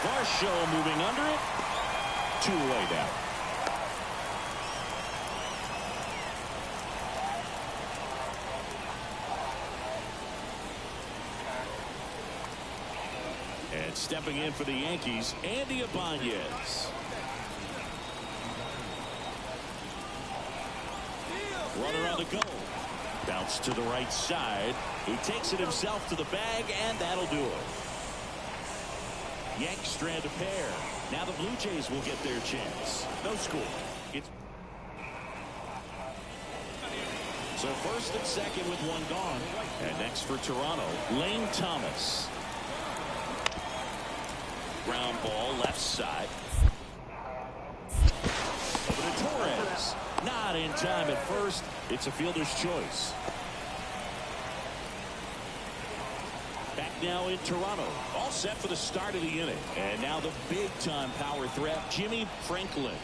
Varsho moving under it. 2 away now. And stepping in for the Yankees, Andy Ibanez. Runner on the go. Bounce to the right side. He takes it himself to the bag, and that'll do it. Yanks strand a pair. Now the Blue Jays will get their chance. No score. So first and second with 1 gone. And next for Toronto, Lane Thomas. Ground ball left side. Over to Torres. Not in time at first. It's a fielder's choice. Back now in Toronto. All set for the start of the inning. And now the big-time power threat, Jimmy Franklin.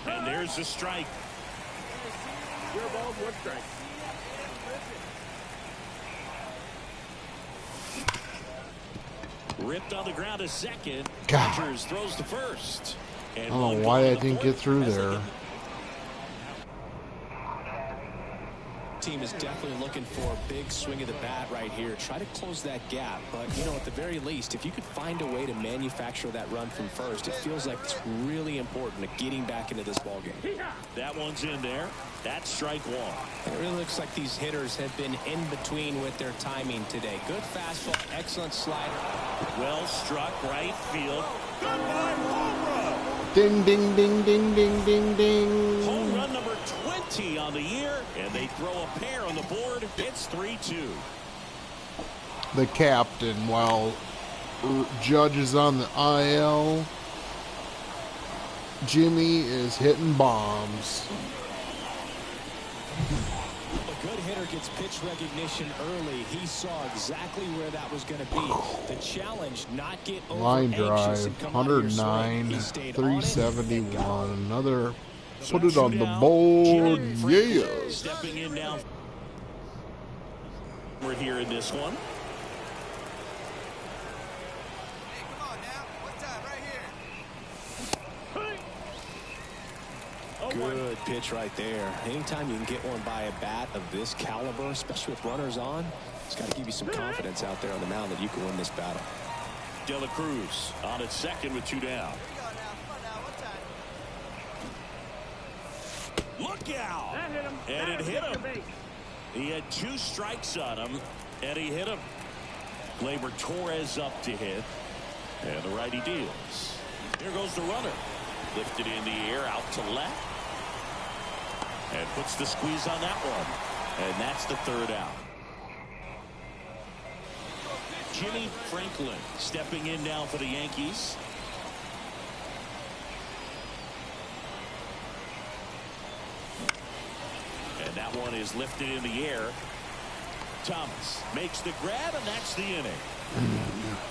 And there's the strike. 0 balls, 1 strike. Ripped on the ground to second. God. Rogers throws to first. And I don't know why I didn't get through there. Team is definitely looking for a big swing of the bat right here. Try to close that gap, but you know, at the very least, if you could find a way to manufacture that run from first, it feels like it's really important to getting back into this ball game. That one's in there. That's strike 1. And it really looks like these hitters have been in between with their timing today. Good fastball, excellent slider. Well struck, right field. Goodbye, home run. Ding, ding, ding, ding, ding, ding, ding. Home run number 20 on the year, and they throw a pair on the board. It's 3-2. The captain, while Judge is on the IL, Jimmy is hitting bombs. A good hitter gets pitch recognition early. He saw exactly where that was going to be. The challenge, not get over Line anxious drive, and come out of your swing. 109, He stayed on it. 371. Another, put it on the board. Yeah. Stepping in now. We're here in this one. Good pitch right there. Anytime you can get one by a bat of this caliber, especially with runners on, it's got to give you some confidence out there on the mound that you can win this battle. De La Cruz on at second with 2 down. Look out! And it hit him. He had 2 strikes on him, and he hit him. Gleyber Torres up to hit, and the righty deals. Here goes the runner. Lifted in the air, out to left. And puts the squeeze on that one. And that's the 3rd out. Jimmy Franklin stepping in now for the Yankees. And that one is lifted in the air. Thomas makes the grab, and that's the inning.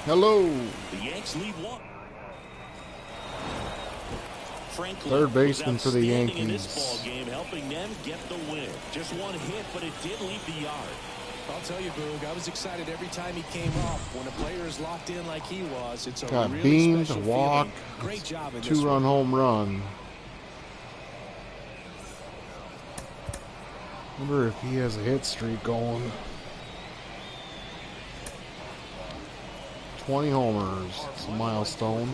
Hello. The Yanks lead 1. Franklin 3rd baseman for the in Yankees. this ball game, helping them get the win. Just 1 hit, but it did leave the yard. I'll tell you, Boog, I was excited every time he came up. When a player is locked in like he was, it's a Got really beamed, special walk, feeling. Great job in this 2-run one. home run. Wonder if he has a hit streak going. 20 homers. It's a milestone.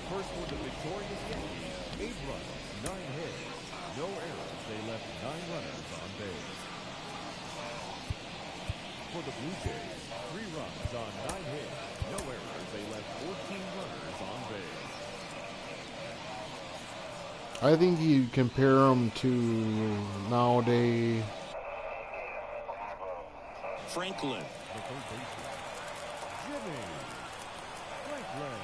First for the victorious Yankees, 8 runs, 9 hits, no errors. They left 9 runners on base. For the Blue Jays, 3 runs on 9 hits, no errors. They left 14 runners on base. I think you compare them to nowadays. Franklin. The third baseman, Jimmy Franklin.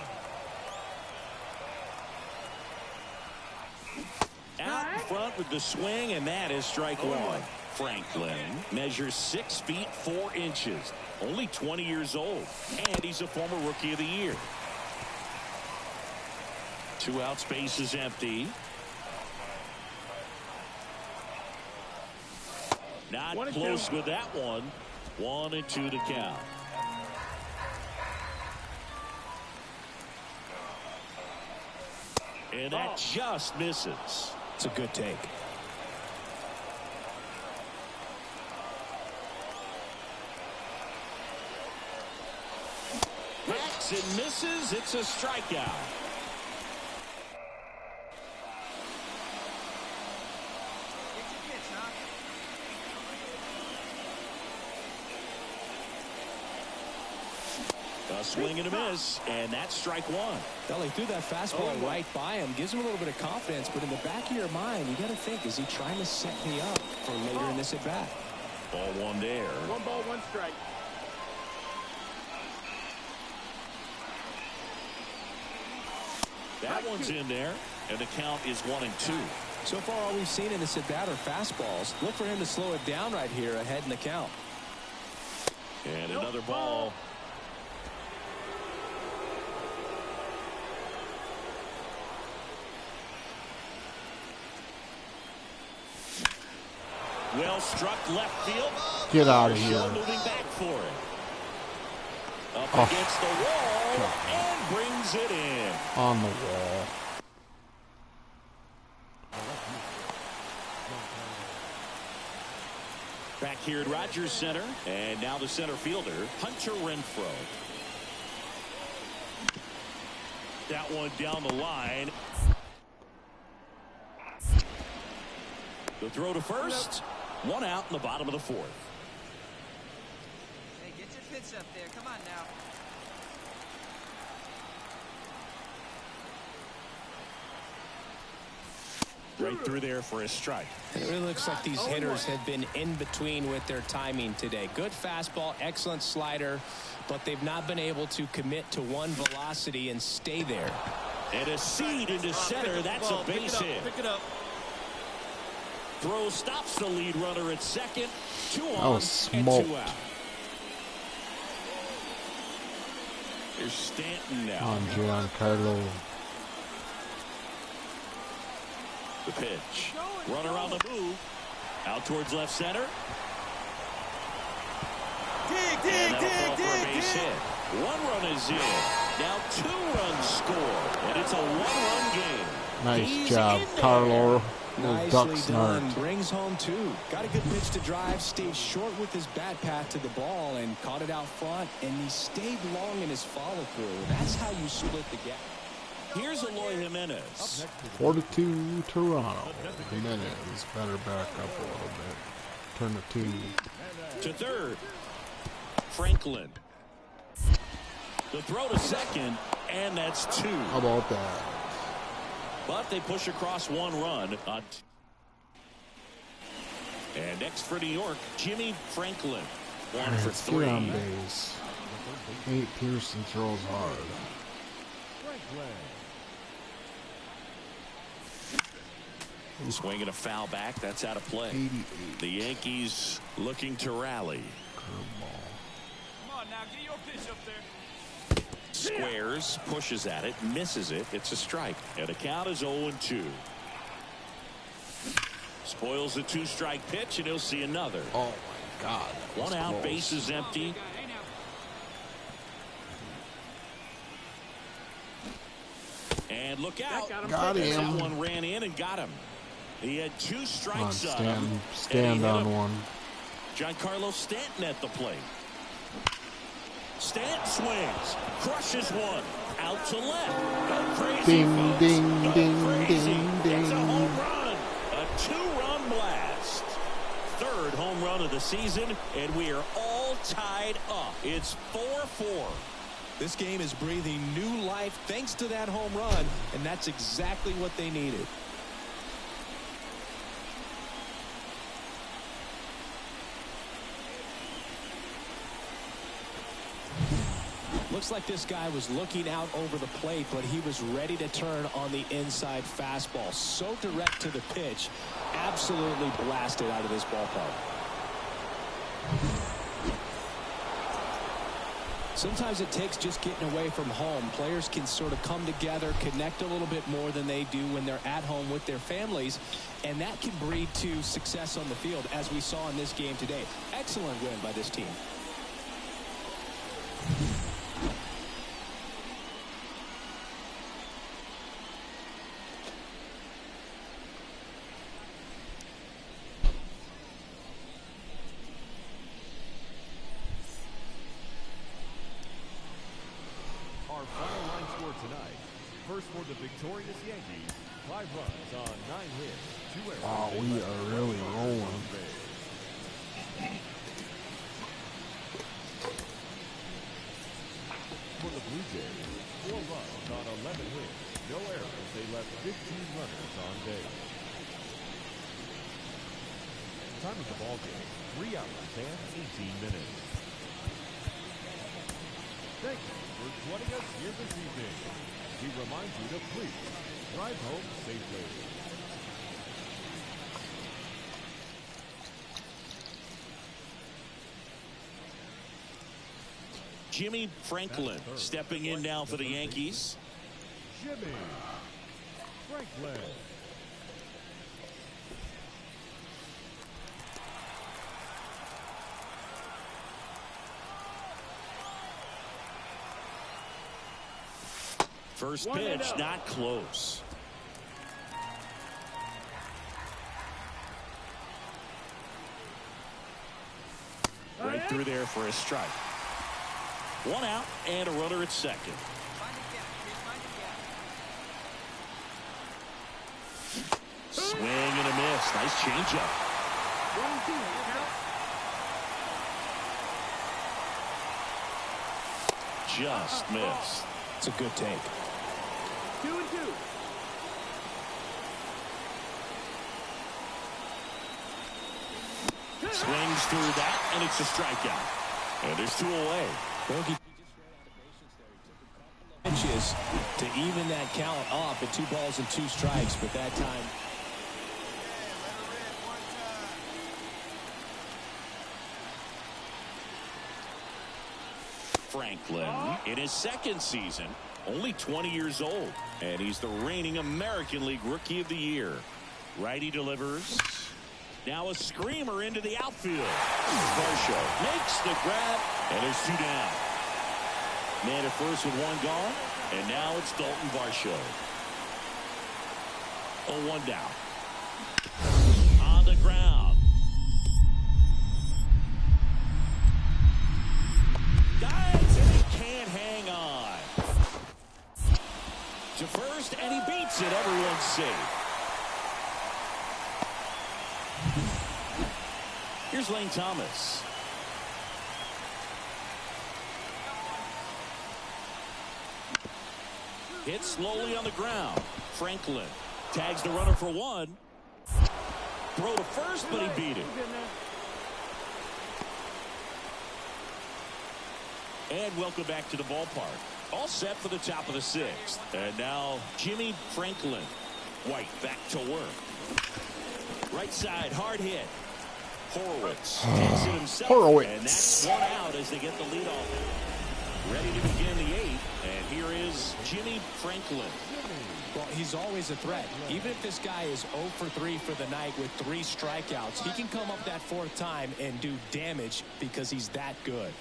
Out in front with the swing, and that is strike 1. Franklin measures 6 feet 4 inches, only 20 years old, and he's a former Rookie of the Year. 2 outs, base is empty. Not close with that one. 1-2 to count. And that just misses. It's a good take. Backs and misses. It's a strikeout. A swing and a miss, and that's strike one. Well, he threw that fastball right by him. Gives him a little bit of confidence, but in the back of your mind, you got to think, is he trying to set me up for later in this at-bat? Ball one there. 1 ball, 1 strike. That one's in there, and the count is 1-2. So far, all we've seen in this at-bat are fastballs. Look for him to slow it down right here ahead in the count. And another ball. Well struck left field. Get out of here. Moving back for it. Up against the wall and brings it in. On the wall. Back here at Rogers Center, and now the center fielder, Hunter Renfroe. That one down the line. The throw to first. 1 out in the bottom of the 4th. Hey, get your pitch up there. Come on now. Right through there for a strike. It really looks like these hitters have been in between with their timing today. Good fastball, excellent slider, but they've not been able to commit to one velocity and stay there. And a seed into center. That's a base hit. Pick it up. Throw stops the lead runner at second. 2 on was and smoked. 2 out. Here's Stanton now. On Giancarlo. The pitch. Runner on the move. Out towards left center. Dig. Base hit. 1 run is in. Now 2 runs score. And it's a 1-run game. Nice He's job, in there. Carlo. Little duck Nicely done. snort. Brings home 2. Got a good pitch to drive. Stayed short with his bat path to the ball and caught it out front. And he stayed long in his follow through. That's how you split the gap. Here's Eloy Jimenez. 4-2 Toronto. Jimenez better back up a little bit. Turn to 2. To third. Franklin. The throw to second, and that's 2. How about that? But they push across 1 run. And next for New York, Jimmy Franklin. 1 for Let's 3. get on base. Nate Pearson throws hard. Swinging a foul back. That's out of play. 88. The Yankees looking to rally. Curveball. Come on now, get your pitch up there. Squares, pushes at it, misses it. It's a strike. And the count is 0-2. Spoils the 2-strike pitch, and he'll see another. Oh my God. that was 1 out, close. base is empty. And look out. Got him. That one ran in and got him. He had 2 Come on, strikes on him. stand on him. one. Giancarlo Stanton at the plate. Stanton swings, crushes 1, out to left. Go crazy, Ding, folks. ding, Go ding, crazy. ding, It's a ding. home run. A 2-run blast. 3rd home run of the season, and we are all tied up. It's 4-4. This game is breathing new life thanks to that home run, and that's exactly what they needed. Looks like this guy was looking out over the plate, but he was ready to turn on the inside fastball. So direct to the pitch, absolutely blasted out of this ballpark. Sometimes it takes just getting away from home. Players can sort of come together, connect a little bit more than they do when they're at home with their families, and that can breed to success on the field, as we saw in this game today. Excellent win by this team. score tonight. First for the victorious Yankees, 5 runs on 9 hits, 2 errors. Wow, we are really rolling. For the Blue Jays, 4 runs on 11 hits, no errors. They left 15 runners on base. Time of the ball game, 3 hours and 18 minutes. Thank you for joining us here this evening. We remind you to please drive home safely. Jimmy Franklin stepping in now for the Yankees. Jimmy Franklin. First pitch, not close. Right through there for a strike. 1 out and a runner at second. Swing and a miss. Nice changeup. 1-2. Just missed. It's a good take. 2-2. Swings through that, and it's a strikeout. And there's 2 away. Bogey pitches to even that count up at 2 balls and 2 strikes, but that time. Franklin in his second season, only 20 years old, and he's the reigning American League Rookie of the Year. Righty delivers. Now a screamer into the outfield. Varsho makes the grab, and there's 2 down. Man at first with 1 gone, and now it's Dalton Varsho. 0-1 down. On the ground. Dives, and he can't hang on. To first, and he beats it. Everyone's safe. Here's Lane Thomas. Hit slowly on the ground. Franklin tags the runner for 1. Throw to first, but he beat it. And welcome back to the ballpark. All set for the top of the 6th. And now Jimmy Franklin. White back to work. Right side, hard hit. Horowitz takes it himself. Horowitz. And that's 1 out as they get the lead off. Ready to begin the 8th. And here is Jimmy Franklin. Well, he's always a threat. Even if this guy is 0 for 3 for the night with 3 strikeouts, he can come up that 4th time and do damage because he's that good.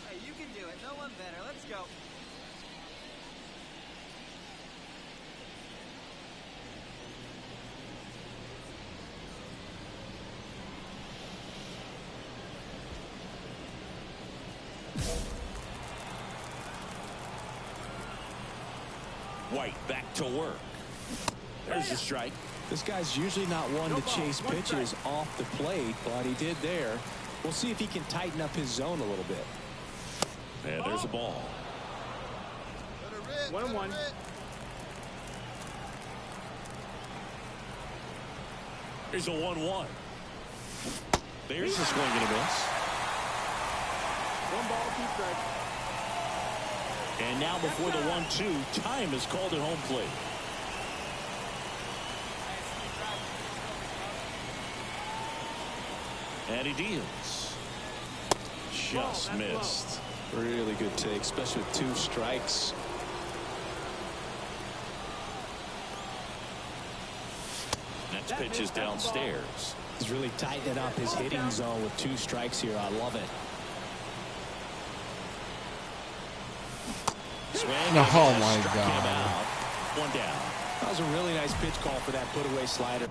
Hey, you can do it. No one better. Let's go. White back to work. There's the strike. This guy's usually not one to chase pitches off the plate, but he did there. We'll see if he can tighten up his zone a little bit. And there's a ball. 1-1. Here's a 1-1. There's a swing and a miss. 1 ball, 2 strikes. And now before the 1-2, time is called at home plate. And he deals. Just missed. Really good take, especially with 2 strikes. Next pitch is downstairs. He's really tightening up his hitting zone with 2 strikes here. I love it. Swing. Oh my Struck him God. out. 1 down. That was a really nice pitch call for that put-away slider.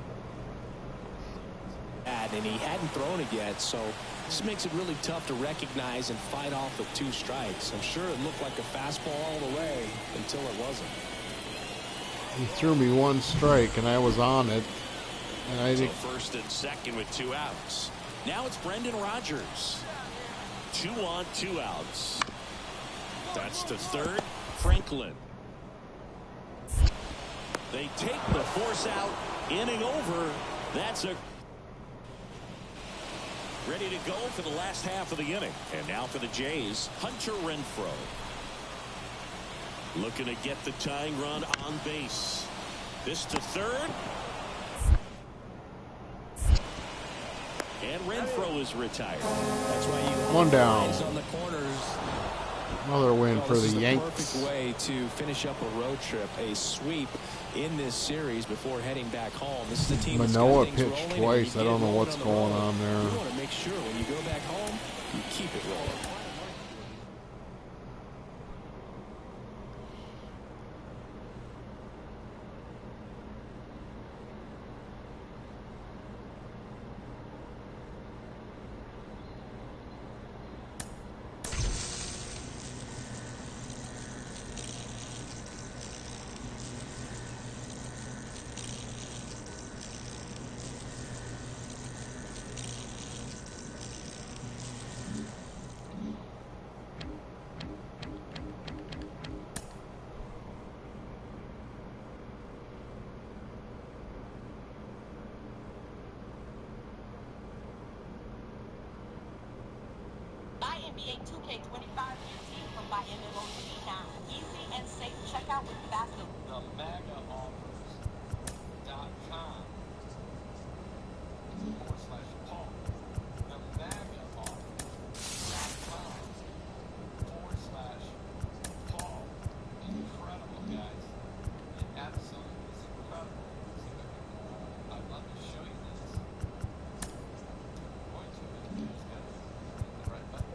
And he hadn't thrown it yet, so this makes it really tough to recognize and fight off with 2 strikes. I'm sure it looked like a fastball all the way until it wasn't. He threw me 1 strike, and I was on it. And I So think first and second with 2 outs. Now it's Brendan Rodgers. 2 on, 2 outs. That's to third. Franklin. They take the force out. Inning over. That's a ready to go for the last half of the inning. And now for the Jays, Hunter Renfroe. Looking to get the tying run on base. This to third. And Renfroe is retired. That's why you 1 down. eyes on the corners. Another win for This the is Yanks. perfect way to finish up a road trip, a sweep in this series before heading back home. This is a team that's got Manoah things pitched rolling, and twice. you I get don't know rolling what's on the going road. on there. You want to make sure when you go back home, you keep it rolling. NBA 2K25 team from my MMOG9. Easy and safe checkout with faster. The MAGAoffers.com/Paul. The MAGAoffers.com/Paul. Incredible, guys. It absolutely is incredible. I'd love to show you this. Going to it. Just gotta hit the right button.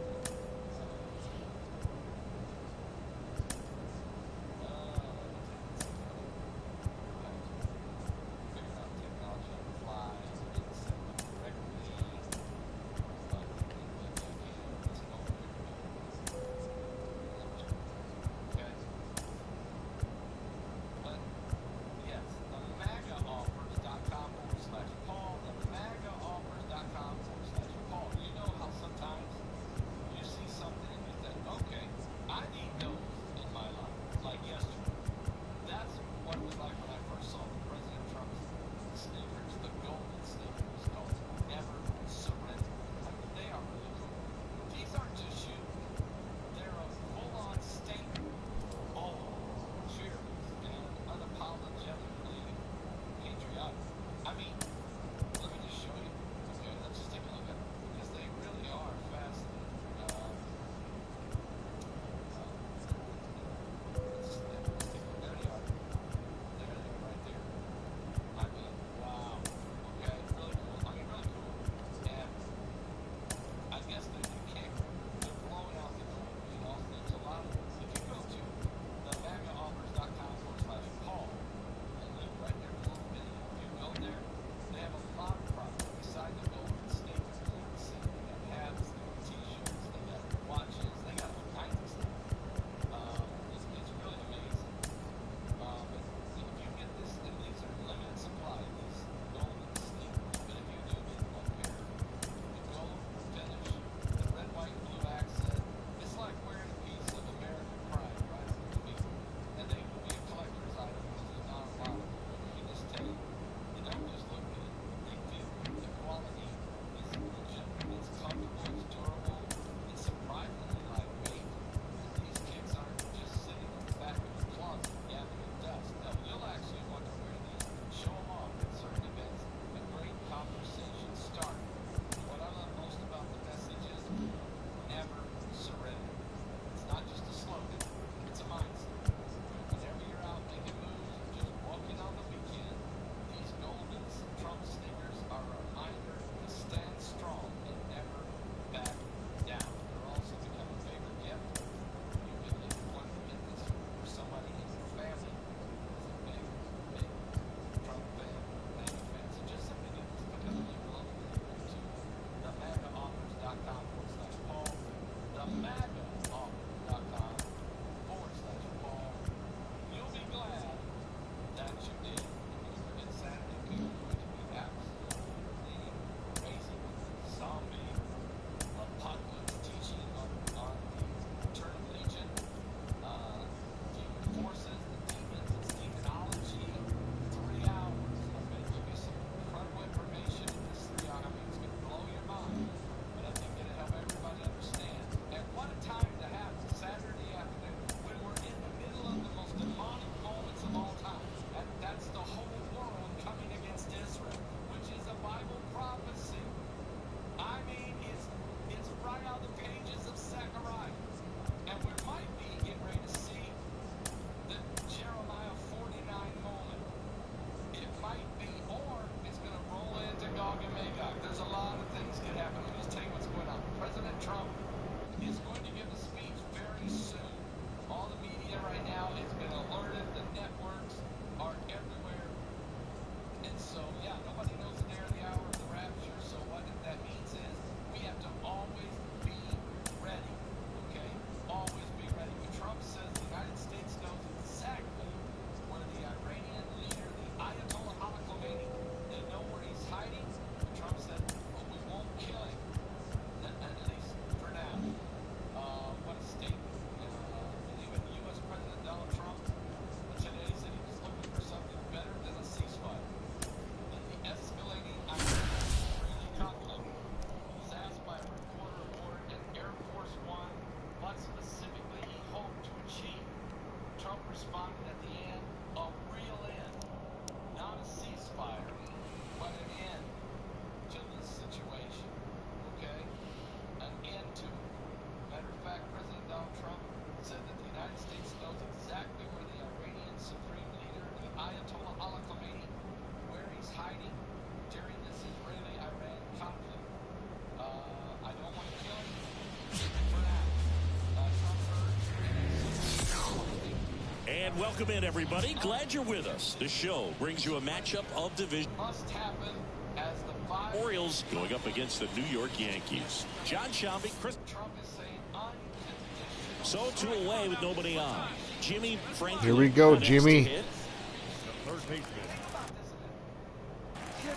And so, yeah, nobody knows the day or the hour of the rapture. So what that means is we have to always be ready, okay? Always be ready. But Trump says the United States knows exactly where the Iranian leader, the Ayatollah Ali Khamenei, they know where he's hiding. Trump said, well, we won't kill him, at least for now. What a statement. Even U.S. President Donald Trump today said he was looking for something better than a ceasefire. The escalating Israeli conflict was asked by a reporter aboard an Air Force One what specifically he hoped to achieve. Trump responded at the end, a real end, not a ceasefire, but an end to this situation. Okay? An end to it. Matter of fact, President Donald Trump said that the United States knows exactly where the Iranian Supreme Leader, the Ayatollah Ali Khamenei, where he's hiding during this Israeli-Iran conflict. I don't want to kill him for now. Trump urged And welcome in, everybody. Glad you're with us. The show brings you a matchup of division. must happen as the five Orioles going up against the New York Yankees. John Shambi, Chris. Trump is saying unconditional. So 2 away with nobody on. Jimmy Franklin. Here we go, next to Jimmy. hit. Third baseman. Jimmy.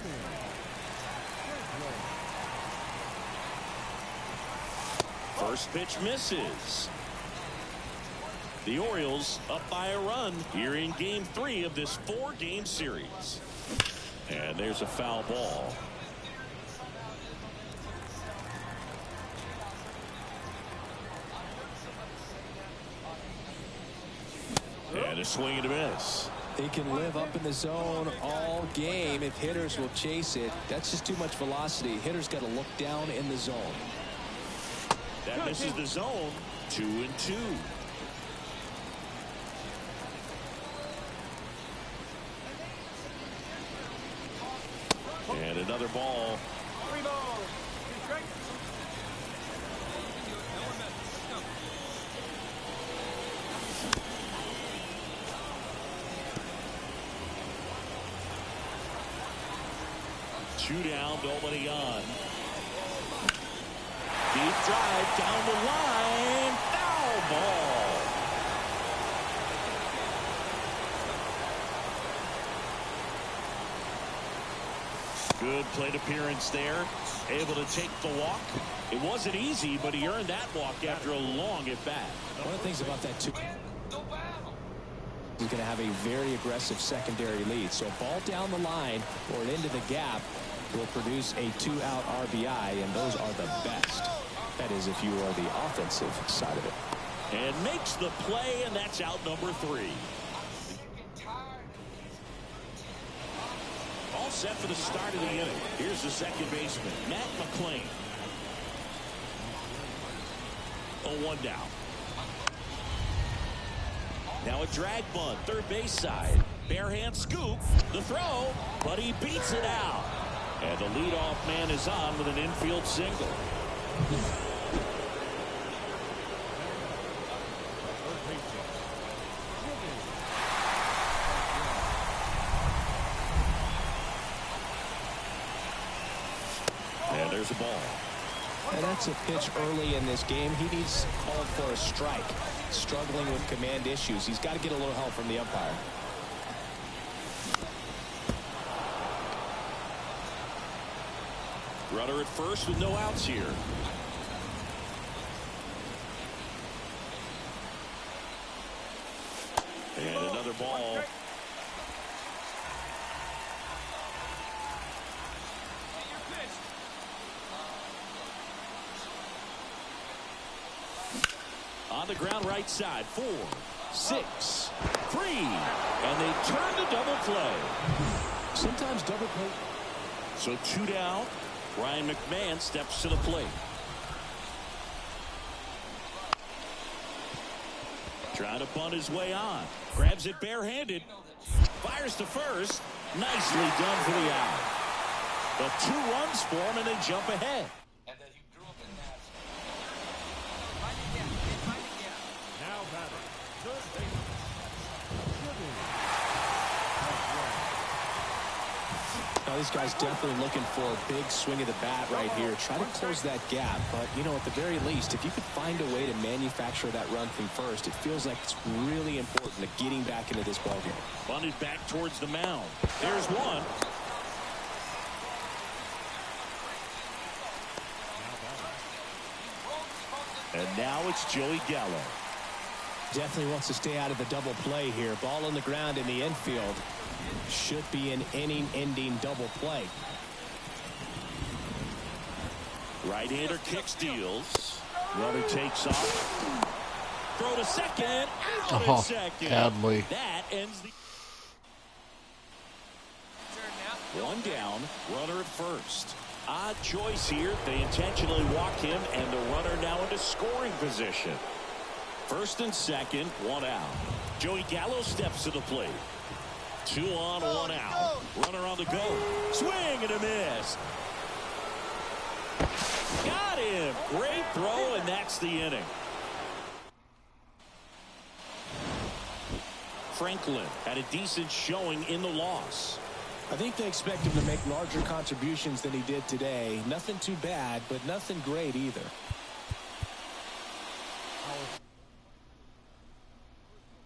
First pitch misses. The Orioles up by a run here in Game 3 of this 4-game series. And there's a foul ball. And a swing and a miss. He can live up in the zone all game if hitters will chase it. That's just too much velocity. Hitters got to look down in the zone. That misses the zone. 2-2. And another ball. 3 balls. 2 strikes. Two down, nobody on. Deep drive down the line. Foul ball. Good plate appearance there. Able to take the walk. It wasn't easy, but he earned that walk after a long at bat. One of the things about that, too, The battle. he's going to have a very aggressive secondary lead. So a ball down the line or into the gap will produce a 2-out RBI, and those are the best. That is, if you are the offensive side of it. And makes the play, and that's out number 3. All set for the start of the inning. Here's the second baseman, Matt McClain. 0-1 down. Now a drag bunt, third base side. Barehand scoop, the throw, but he beats it out. And the leadoff man is on with an infield single. And there's a ball. And that's a pitch early in this game. He needs called for a strike. Struggling with command issues. He's got to get a little help from the umpire. Runner at first with no outs here. And another ball. On the ground right side. 4, 6, 3. And they turn to double play. Sometimes double play. So 2 down. Ryan McMahon steps to the plate. Trying to bunt his way on. Grabs it barehanded. Fires to first. Nicely done for the out. The 2 runs for him, and they jump ahead. And that he grew up in that. Now batting. Third baseman. Jimmy. Now, this guy's definitely looking for a big swing of the bat right here. Try to close that gap. But, you know, at the very least, if you could find a way to manufacture that run from first, it feels like it's really important to getting back into this ballgame. Bunted back towards the mound. There's one. And now it's Joey Gallo. Definitely wants to stay out of the double play here. Ball on the ground in the infield. Should be an inning-ending double play. Right-hander kicks, deals. Runner takes off. Throw to second. Out at second. Hadley. That ends the... One down. Runner at first. Odd choice here. They intentionally walk him, and the runner now into scoring position. First and second, one out. Joey Gallo steps to the plate. 2 on, 1 out. Runner on the go. Swing and a miss. Got him. Great throw, and that's the inning. Franklin had a decent showing in the loss. I think they expect him to make larger contributions than he did today. Nothing too bad, but nothing great either.